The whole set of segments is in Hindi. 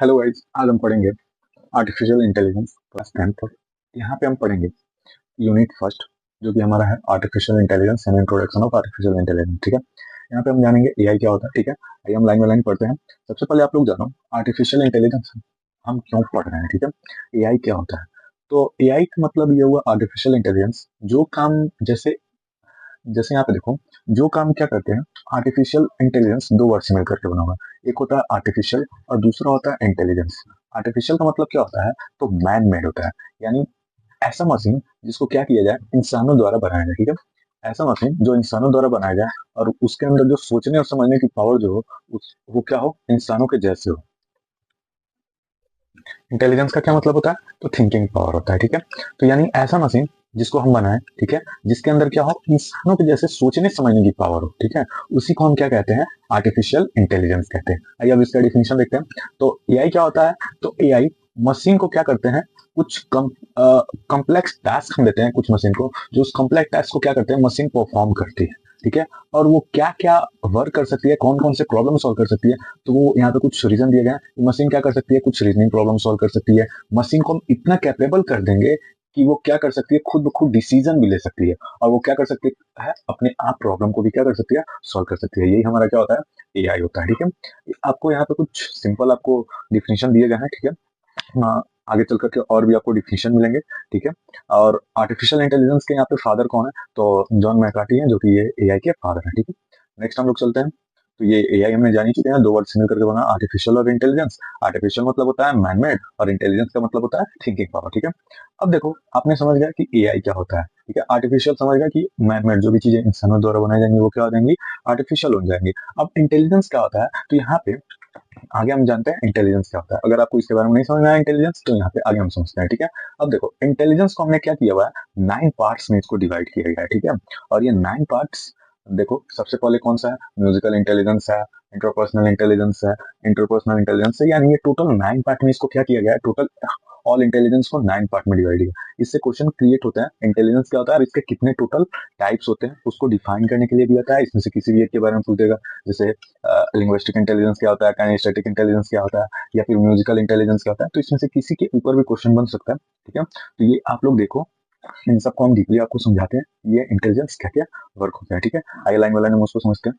हेलो गाइस, आज हम पढ़ेंगे आर्टिफिशियल इंटेलिजेंस क्लास 10th। यहाँ पे हम पढ़ेंगे यूनिट फर्स्ट, जो कि हमारा है artificial intelligence and introduction of artificial intelligence. ठीक है, यहाँ पे हम जानेंगे एआई क्या होता है। ठीक है, आइए हम लाइन बाय लाइन पढ़ते हैं। सबसे पहले आप लोग जानो आर्टिफिशियल इंटेलिजेंस हम क्यों पढ़ रहे हैं। ठीक है, एआई क्या होता है। तो एआई का मतलब ये हुआ आर्टिफिशियल इंटेलिजेंस, जो काम जैसे जैसे यहाँ पे देखो, जो काम क्या करते हैं। आर्टिफिशियल इंटेलिजेंस दो वर्ड से मिलकर के बना हुआ है, एक होता है आर्टिफिशियल और दूसरा होता है इंटेलिजेंस। आर्टिफिशियल का मतलब क्या होता है, तो मैन मेड होता है, यानी ऐसा मशीन जिसको क्या किया जाए, इंसानों द्वारा बनाया जाए। ठीक है, ऐसा मशीन जो इंसानों द्वारा बनाया जाए और उसके अंदर जो सोचने और समझने की पावर जो हो वो क्या हो, इंसानों के जैसे हो। इंटेलिजेंस का क्या मतलब होता है, तो थिंकिंग पावर होता है। ठीक है, तो यानी ऐसा मशीन जिसको हम बनाए, ठीक है, जिसके अंदर क्या हो, इंसानों के जैसे सोचने समझने की पावर हो। ठीक है, उसी को हम क्या कहते हैं, आर्टिफिशियल इंटेलिजेंस कहते हैं। आइए अब इसका डिफिनेशन देखते हैं। तो एआई क्या होता है, तो एआई मशीन को क्या करते हैं, कुछ कम्प्लेक्स टास्क हम देते हैं कुछ मशीन को, जो उस कम्प्लेक्स टास्क को क्या करते हैं, मशीन परफॉर्म करती है। ठीक है, और वो क्या क्या वर्क कर सकती है, कौन कौन से प्रॉब्लम सॉल्व कर सकती है, तो वो यहाँ पे कुछ रीजन दिए गए हैं। मशीन क्या कर सकती है, कुछ रीजनिंग प्रॉब्लम सॉल्व कर सकती है। मशीन को हम इतना कैपेबल कर देंगे कि वो क्या कर सकती है, खुद ब खुद डिसीजन भी ले सकती है, और वो क्या कर सकती है, अपने आप प्रॉब्लम को भी क्या कर सकती है, सॉल्व कर सकती है। यही हमारा क्या होता है, एआई होता है। ठीक है, आपको यहाँ पे कुछ सिंपल आपको डिफिनेशन दिए गए हैं। ठीक है, हाँ, आगे चल करके और भी आपको डिफिनेशन मिलेंगे। ठीक है, और आर्टिफिशियल इंटेलिजेंस के यहाँ पे फादर कौन है, तो जॉन मैकार्टी हैं, जो कि ये एआई के फादर हैं। ठीक है, नेक्स्ट हम लोग चलते हैं। तो ये एआई हमने जान ही चुके हैं, दो वर्ड से मिलकर के बना आर्टिफिशियल और इंटेलिजेंस। आर्टिफिशियल मतलब होता है मैनमेड और इंटेलिजेंस का मतलब होता है थिंकिंग पावर। ठीक है, अब देखो आपने समझ गया कि एआई क्या होता है। ठीक है, आर्टिफिशियल समझ गया कि मैनमेड जो भी चीजें इंसानों द्वारा बनाई जाएंगी वो क्या हो जाएंगी, आर्टिफिशियल हो जाएंगी। अब इंटेलिजेंस क्या होता है, तो यहाँ पे आगे हम जानते हैं इंटेलिजेंस क्या होता है। अगर आपको इसके बारे में नहीं समझ में आया इंटेलिजेंस, तो यहाँ पे आगे हम समझते हैं। ठीक है, अब देखो इंटेलिजेंस को हमने क्या किया हुआ है, 9 पार्ट्स में इसको डिवाइड किया गया है। ठीक है, और ये 9 पार्ट्स देखो, सबसे पहले कौन सा है, म्यूजिकल इंटेलिजेंस है, इंटरपर्सनल इंटेलिजेंस है, इंटरपर्सनल इंटेलिजेंस है, यानी ये टोटल 9 पार्ट में इसको क्या किया गया है, टोटल ऑल इंटेलिजेंस को 9 पार्ट में डिवाइड किया। इससे क्वेश्चन क्रिएट होता है इंटेलिजेंस क्या होता है और इसके कितने टोटल टाइप्स होते हैं, उसको डिफाइन करने के लिए भी आता है। इसमें से किसी भी एक के बारे में पूछ देगा, जैसे लिंग्विस्टिक इंटेलिजेंस क्या होता है, काइनेस्थेटिक इंटेलिजेंस क्या होता है, या फिर म्यूजिकल इंटेलिजेंस क्या होता है, तो इसमें से किसी के ऊपर भी क्वेश्चन बन सकता है। ठीक है, तो ये आप लोग देखो, इन सबको हम डीपली आपको समझाते हैं, ये इंटेलिजेंस क्या क्या वर्क होता है। ठीक है, आइए लाइन बाय लाइन हम उसको समझते हैं।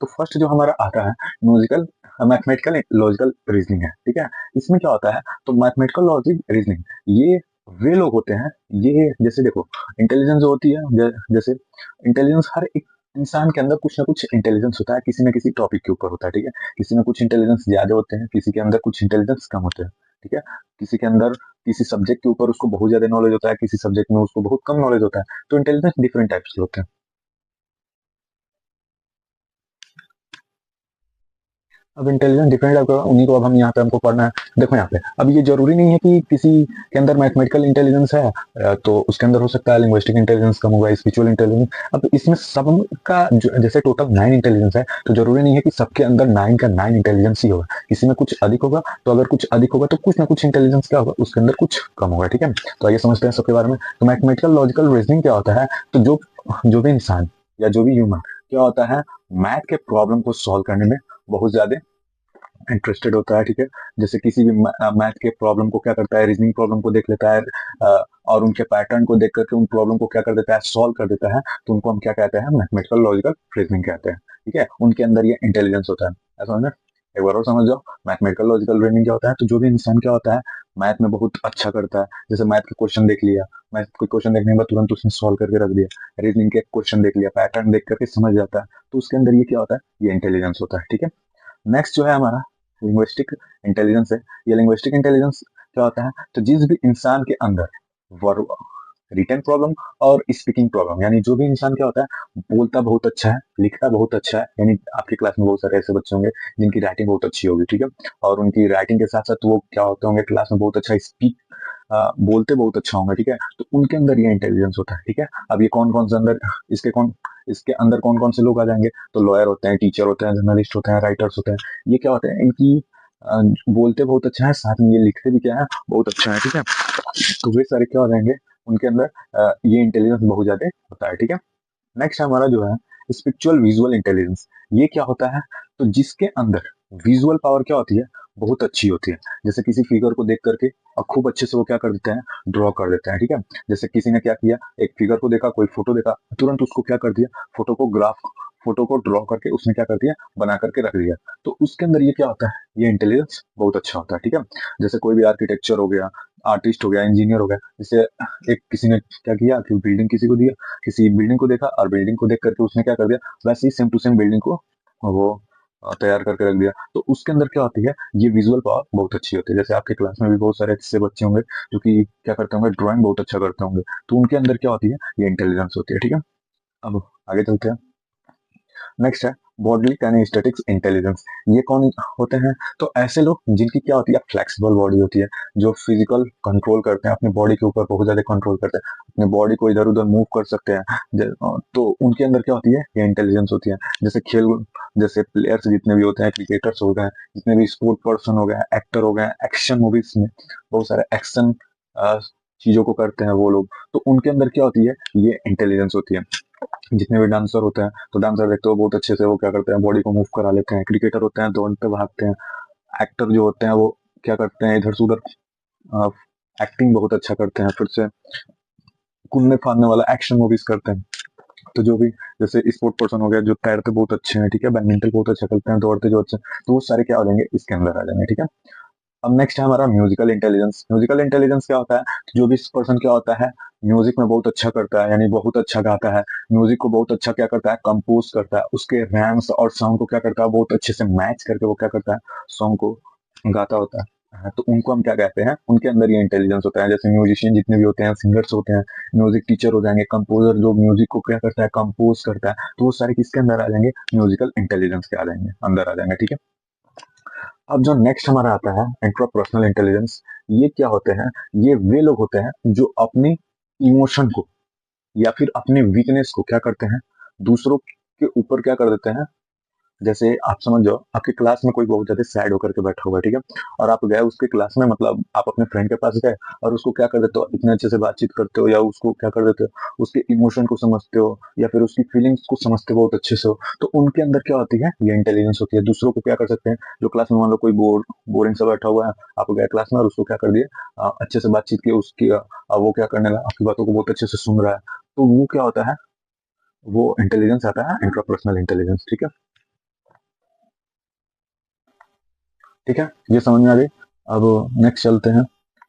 तो फर्स्ट जो हमारा आता है, म्यूजिकल मैथमेटिकल लॉजिकल रीजनिंग है। ठीक है, इसमें क्या होता है, तो मैथमेटिकल लॉजिक रीजनिंग, ये वे लोग होते हैं, ये जैसे देखो इंटेलिजेंस जो होती है, जैसे इंटेलिजेंस हर एक इंसान के अंदर कुछ ना कुछ इंटेलिजेंस होता है, किसी न किसी टॉपिक के ऊपर होता है। ठीक है, किसी में कुछ इंटेलिजेंस ज्यादा होते हैं, किसी के अंदर कुछ इंटेलिजेंस कम होते हैं। ठीक है, किसी के अंदर किसी सब्जेक्ट के ऊपर उसको बहुत ज्यादा नॉलेज होता है, किसी सब्जेक्ट में उसको बहुत कम नॉलेज होता है। तो इंटेलिजेंस डिफरेंट टाइप्स के होते हैं। अब इंटेलिजेंस डिफरेंट टाइप का, उन्हीं को अब हम यहाँ पे हमको पढ़ना है। देखो यहाँ पे अब ये जरूरी नहीं है कि किसी के अंदर मैथमेटिकल इंटेलिजेंस है तो उसके अंदर हो सकता है लिंग्विस्टिक इंटेलिजेंस कम होगा, स्पिरिचुअल इंटेलिजेंस। अब इसमें सबका जैसे टोटल 9 इंटेलिजेंस है, तो जरूरी नहीं है कि सबके अंदर 9 का 9 इंटेलिजेंस ही होगा, किसी में कुछ अधिक होगा। तो अगर कुछ अधिक होगा तो कुछ ना कुछ इंटेलिजेंस क्या होगा, उसके अंदर कुछ कम होगा। ठीक है, तो आइए समझते हैं सबके बारे में। तो मैथमेटिकल लॉजिकल रीजनिंग क्या होता है, तो जो भी इंसान या जो भी ह्यूमन क्या होता है, मैथ के प्रॉब्लम को सॉल्व करने में बहुत ज्यादा इंटरेस्टेड होता है। ठीक है, जैसे किसी भी मैथ के प्रॉब्लम को क्या करता है, रीजनिंग प्रॉब्लम को देख लेता है, और उनके पैटर्न को देख करके उन प्रॉब्लम को क्या कर देता है, सॉल्व कर देता है, तो उनको हम क्या कहते हैं, मैथमेटिकल लॉजिकल रीजनिंग कहते हैं। ठीक है, उनके अंदर ये इंटेलिजेंस होता है। ऐसा समझ में? एक बार और समझ जाओ, मैथमेटिकल लॉजिकल रीजनिंग क्या होता है, तो जो भी इंसान क्या होता है, मैथ में बहुत अच्छा करता है, जैसे मैथ के क्वेश्चन देख लिया, मैथ के क्वेश्चन देखने के बाद तुरंत उसने सॉल्व करके रख दिया, रीजनिंग के क्वेश्चन देख लिया, पैटर्न देख करके समझ जाता है, तो उसके अंदर ये क्या होता है, ये इंटेलिजेंस होता है। ठीक है, नेक्स्ट जो है हमारा लिंग्विस्टिक इंटेलिजेंस है। ये लिंग्विस्टिक इंटेलिजेंस क्या होता है, तो जिस भी इंसान के अंदर रिटन प्रॉब्लम और स्पीकिंग प्रॉब्लम, यानी जो भी इंसान क्या होता है, बोलता बहुत अच्छा है, लिखता बहुत अच्छा है, यानी आपकी क्लास में बहुत सारे ऐसे बच्चे होंगे जिनकी राइटिंग बहुत अच्छी होगी। ठीक है, और उनकी राइटिंग के साथ साथ वो क्या होते होंगे, क्लास में बहुत अच्छा स्पीक बोलते बहुत अच्छा होंगे। ठीक है, तो उनके अंदर ये इंटेलिजेंस होता है। ठीक है, अब ये कौन कौन से अंदर इसके अंदर कौन कौन से लोग आ जाएंगे, तो लॉयर होते हैं, टीचर होते हैं, जर्नलिस्ट होते हैं, राइटर्स होते हैं। ये क्या होते हैं, इनकी बोलते बहुत अच्छा है, साथ में ये लिखते भी क्या है, बहुत अच्छा है। ठीक है, तो वे सारे क्या हो जाएंगे, उनके अंदर ये इंटेलिजेंस बहुत ज्यादा होता है। ठीक है, नेक्स्ट हमारा जो है स्पिरिचुअल विजुअल इंटेलिजेंस, ये क्या होता है, तो जिसके अंदर विजुअल पावर क्या होती है, बहुत अच्छी होती है। जैसे किसी फिगर को देख करके और खूब अच्छे से वो क्या कर देते हैं, ड्रॉ कर देते हैं, ठीक है। जैसे किसी ने क्या किया, एक फिगर को देखा, कोई फोटो देखा, तुरंत उसको क्या कर दिया, फोटो को ड्रॉ करके उसने क्या कर दिया, बना करके रख दिया। तो उसके अंदर ये क्या होता है, ये इंटेलिजेंस बहुत अच्छा होता है, ठीक है। जैसे कोई भी आर्किटेक्चर हो गया, आर्टिस्ट हो गया, इंजीनियर हो गया, जैसे एक किसी ने क्या किया कि बिल्डिंग किसी को दिया, किसी बिल्डिंग को देखा और बिल्डिंग को देख करके उसने क्या कर दिया, वैसे ही सेम टू सेम बिल्डिंग को वो तैयार करके रख दिया। तो उसके अंदर क्या होती है, ये विजुअल पावर बहुत अच्छी होती है। जैसे आपके क्लास में भी बहुत सारे ऐसे बच्चे होंगे जो कि क्या करते होंगे, ड्राइंग बहुत अच्छा करते होंगे, तो उनके अंदर क्या होती है, ये इंटेलिजेंस होती है, ठीक है। अब आगे चलते हैं। नेक्स्ट है बॉडी कैनेस्थेटिक्स इंटेलिजेंस। ये कौन होते हैं, तो ऐसे लोग जिनकी क्या होती है, फ्लेक्सिबल बॉडी होती है, जो फिजिकल कंट्रोल करते हैं, अपने बॉडी के ऊपर बहुत ज्यादा कंट्रोल करते हैं, अपने बॉडी को इधर उधर मूव कर सकते हैं। तो उनके अंदर क्या होती है, ये इंटेलिजेंस होती है। जैसे जैसे प्लेयर्स जितने भी होते हैं, क्रिकेटर्स हो गए, जितने भी स्पोर्ट पर्सन हो गए, एक्टर हो गए, एक्शन मूवीज में बहुत सारे एक्शन चीजों को करते हैं वो लोग, तो उनके अंदर क्या होती है, ये इंटेलिजेंस होती है। जितने भी डांसर होते हैं, तो डांसर देखते हो बहुत अच्छे से वो क्या करते हैं, बॉडी को मूव करा लेते हैं। क्रिकेटर होते हैं, दौड़ते भागते हैं। एक्टर जो होते हैं वो क्या करते हैं, इधर से उधर एक्टिंग बहुत अच्छा करते हैं। फिर से कूदने फादने वाला एक्शन मूवीज करते हैं। तो जो भी जैसे स्पोर्ट पर्सन हो गया, जो तैरते बहुत अच्छे हैं, ठीक है, बैडमिंटन बहुत अच्छा खेलते हैं, दौड़ते जो अच्छे, तो वो सारे क्या हो जाएंगे, इसके अंदर आ जाएंगे, ठीक है। अब नेक्स्ट है हमारा म्यूजिकल इंटेलिजेंस। म्यूजिकल इंटेलिजेंस क्या होता है, जो भी पर्सन क्या होता है, म्यूजिक में बहुत अच्छा करता है, यानी बहुत अच्छा गाता है, म्यूजिक को बहुत अच्छा क्या करता है, कंपोज करता है, उसके रैम्स और साउंड को क्या करता है, बहुत अच्छे से मैच करके वो क्या करता है, सॉन्ग को गाता होता है। हाँ, तो उनको हम क्या कहते हैं, उनके अंदर ये इंटेलिजेंस होता है। जैसे म्यूजिशियन जितने भी होते हैं, सिंगर्स होते हैं, म्यूजिक टीचर हो जाएंगे, कंपोजर जो म्यूजिक को क्या करता है, कंपोज करता है, तो वो सारे किसके अंदर आ जाएंगे, म्यूजिकल इंटेलिजेंस के आ जाएंगे, अंदर आ जाएंगे, ठीक है। अब जो नेक्स्ट हमारा आता है इंट्रापर्सनल इंटेलिजेंस, ये क्या होते हैं, ये वे लोग होते हैं जो अपने इमोशन को या फिर अपने वीकनेस को क्या करते हैं, दूसरों के ऊपर क्या कर देते हैं। जैसे आप समझ जाओ, आपकी क्लास में कोई बहुत ज्यादा सैड होकर के बैठा हुआ है, ठीक है, और आप गए उसके क्लास में, मतलब आप अपने फ्रेंड के पास गए और उसको क्या कर देते हो, इतने अच्छे से बातचीत करते हो, या उसको क्या कर देते हो, उसके इमोशन को समझते हो, या फिर उसकी फीलिंग्स को समझते हो बहुत अच्छे से हो। तो उनके अंदर क्या होती है, ये इंटेलिजेंस होती है। दूसरों को क्या कर सकते हैं, जो क्लास में मान लो कोई बोरिंग सा बैठा हुआ है, आप गए क्लास में और उसको क्या कर दिए, अच्छे से बातचीत की, उसकी वो क्या करने लगा, आपकी बातों को बहुत अच्छे से सुन रहा है, तो वो क्या होता है, वो इंटेलिजेंस आता है, इंट्रापर्सनल इंटेलिजेंस, ठीक है। ठीक है, ये समझ में आ गई। अब नेक्स्ट चलते हैं।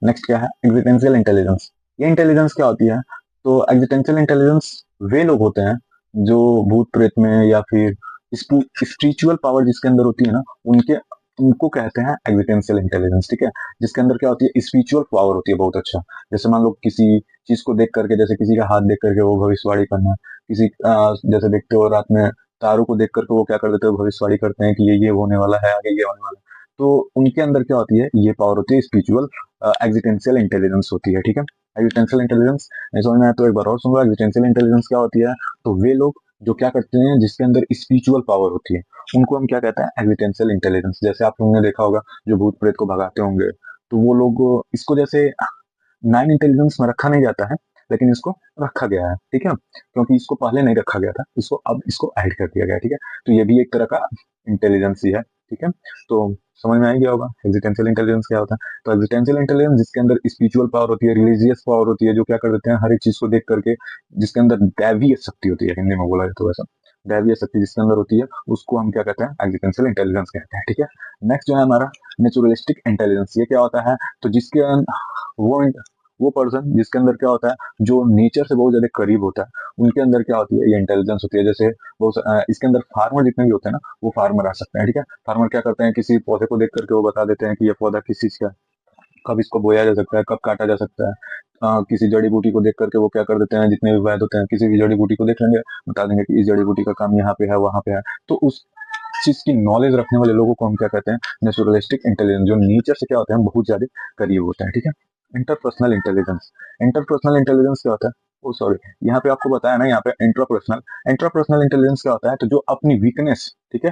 नेक्स्ट क्या है, एग्जिस्टेंशियल इंटेलिजेंस। ये इंटेलिजेंस क्या होती है, तो एग्जिस्टेंशियल इंटेलिजेंस वे लोग होते हैं जो भूत प्रेत में या फिर स्पिरिचुअल पावर जिसके अंदर होती है ना, उनके उनको कहते हैं एग्जिस्टेंशियल इंटेलिजेंस, ठीक है। जिसके अंदर क्या होती है, स्पिरिचुअल पावर होती है बहुत अच्छा। जैसे मान लो किसी चीज को देख करके, जैसे किसी का हाथ देख करके वो भविष्यवाणी करना, किसी जैसे देखते हो रात में तारों को देख करके वो क्या कर देते हो, भविष्यवाणी करते हैं कि ये होने वाला है, आगे ये होने वाला है। तो उनके अंदर क्या होती है, ये पावर होती है स्पिरिचुअल एग्जिस्टेंशियल इंटेलिजेंस होती है, ठीक है। एग्जिस्टेंशियल इंटेलिजेंस नहीं समझ में आया तो एक बार और सुन लो। एग्जिस्टेंशियल इंटेलिजेंस क्या होती है, तो वे लोग जो क्या करते हैं, जिसके अंदर स्पिरिचुअल पावर होती है, उनको हम क्या कहते हैं, एग्जिस्टेंशियल इंटेलिजेंस। जैसे आप लोगों ने देखा होगा, जो भूत प्रेत को भगाते होंगे, तो वो लोग इसको जैसे नाइन इंटेलिजेंस में रखा नहीं जाता है, लेकिन इसको रखा गया है, ठीक है, क्योंकि इसको पहले नहीं रखा गया था, इसको अब इसको ऐड कर दिया गया है, ठीक है। तो ये भी एक तरह का इंटेलिजेंस ही है, ठीक है। तो समझ में आ गया होगा एग्जिस्टेंशियल इंटेलिजेंस क्या होता है। तो एग्जिस्टेंशियल इंटेलिजेंस जिसके अंदर स्पिरिचुअल पावर होती है, रिलीजियस पावर होती है, जो क्या कर देते हैं, हर एक चीज को देख करके, जिसके अंदर दैवीय शक्ति होती है, हिंदी में बोला जाए तो वैसा दैवीय शक्ति जिसके अंदर होती है, उसको हम क्या कहते हैं, एग्जिस्टेंशियल इंटेलिजेंस कहते हैं, ठीक है। नेक्स्ट जो है हमारा नेचुरलिस्टिक इंटेलिजेंस। ये क्या होता है, तो वो वो पर्सन जिसके अंदर क्या होता है, जो नेचर से बहुत ज्यादा करीब होता है, उनके अंदर क्या होती है, ये इंटेलिजेंस होती है। जैसे इसके अंदर फार्मर जितने भी होते हैं ना, वो फार्मर आ सकते हैं, ठीक है। फार्मर क्या करते हैं, किसी पौधे को देख करके वो बता देते हैं कि ये पौधा किस चीज का है, कब इसको बोया जा सकता है, कब काटा जा सकता है। किसी जड़ी बूटी को देख करके वो क्या कर देते हैं, जितने भी वैद होते हैं, किसी भी जड़ी बूटी को देख लेंगे, बता देंगे कि इस जड़ी बूटी का काम यहाँ पे है, वहां पे है। तो उस चीज की नॉलेज रखने वाले लोगों को हम क्या कहते हैं, नेचुरलिस्टिक इंटेलिजेंस, जो नेचर से क्या होते हैं, बहुत ज्यादा करीब होते हैं, ठीक है। Interpersonal intelligence. इंटरपर्सनल इंटेलिजेंस क्या होता है, ओ सॉरी, यहाँ पे आपको बताया ना, यहाँ पे इंट्रापर्सनल। इंट्रापर्सनल इंटेलिजेंस क्या होता है, तो जो अपनी वीकनेस, ठीक है,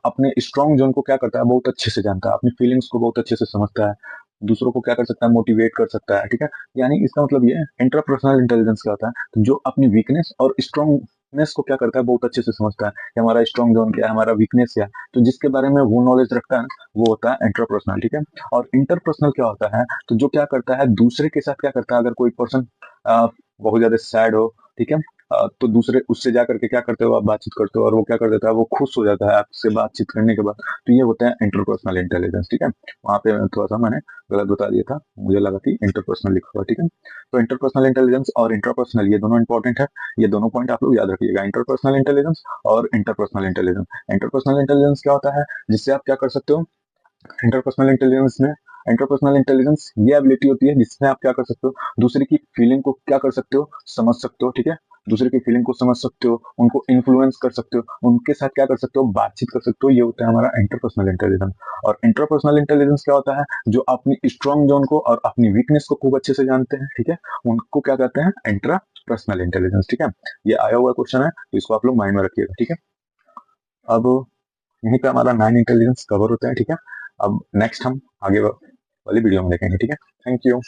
अपने स्ट्रॉन्ग जोन को क्या करता है, बहुत अच्छे से जानता है, अपनी फीलिंग्स को बहुत अच्छे से समझता है, दूसरों को क्या कर सकता है, मोटिवेट कर सकता है, ठीक है। यानी इसका मतलब ये इंट्रापर्सनल इंटेलिजेंस क्या होता है, तो जो अपनी वीकनेस और स्ट्रॉन्ग वीकनेस को क्या करता है, बहुत अच्छे से समझता है कि हमारा स्ट्रॉन्ग जोन क्या है, हमारा वीकनेस क्या है, तो जिसके बारे में वो नॉलेज रखता है ना, वो होता है इंटरपर्सनल, ठीक है। और इंटरपर्सनल क्या होता है, तो जो क्या करता है, दूसरे के साथ क्या करता है, अगर कोई पर्सन बहुत ज्यादा सैड हो, ठीक है, तो दूसरे उससे जा करके क्या करते हो, आप बातचीत करते हो, और वो क्या कर देता है, वो खुश हो जाता है आपसे बातचीत करने के बाद, तो ये होता है इंटरपर्सनल इंटेलिजेंस, ठीक है। वहां पे थोड़ा सा मैंने गलत बता दिया था, मुझे लगा कि इंटरपर्सनल लिखा हुआ, ठीक है। तो इंटरपर्सनल इंटेलिजेंस और इंट्रापर्सनल ये दोनों इंपॉर्टेंट है, ये दोनों पॉइंट आप लोग याद रखिएगा, इंटरपर्सनल इंटेलिजेंस और इंटरपर्सनल इंटेलिजेंस। इंटरपर्सनल इंटेलिजेंस क्या होता है, जिससे आप क्या कर सकते हो, इंटरपर्सनल इंटेलिजेंस में, इंटरपर्सनल इंटेलिजेंस ये एबिलिटी होती है जिसमें आप क्या कर सकते हो, दूसरे की फीलिंग को क्या कर सकते हो, समझ सकते हो, ठीक है। दूसरे की फीलिंग को समझ सकते हो, उनको इन्फ्लुएंस कर सकते हो, उनके साथ क्या कर सकते हो, बातचीत कर सकते हो, ये होता है हमारा इंटरपर्सनल इंटेलिजेंस। और इंटरपर्सनल इंटेलिजेंस क्या होता है, जो अपनी स्ट्रॉन्ग जोन को और अपनी वीकनेस को खूब अच्छे से जानते हैं, ठीक है, उनको क्या कहते हैं, इंट्रापर्सनल इंटेलिजेंस, ठीक है। ये आया हुआ क्वेश्चन है, तो इसको आप लोग माइंड में रखिएगा, ठीक है। अब यहीं पे हमारा 9 इंटेलिजेंस कवर होता है, ठीक है। अब नेक्स्ट हम आगे वाली वीडियो में देखेंगे, ठीक है। Thank you.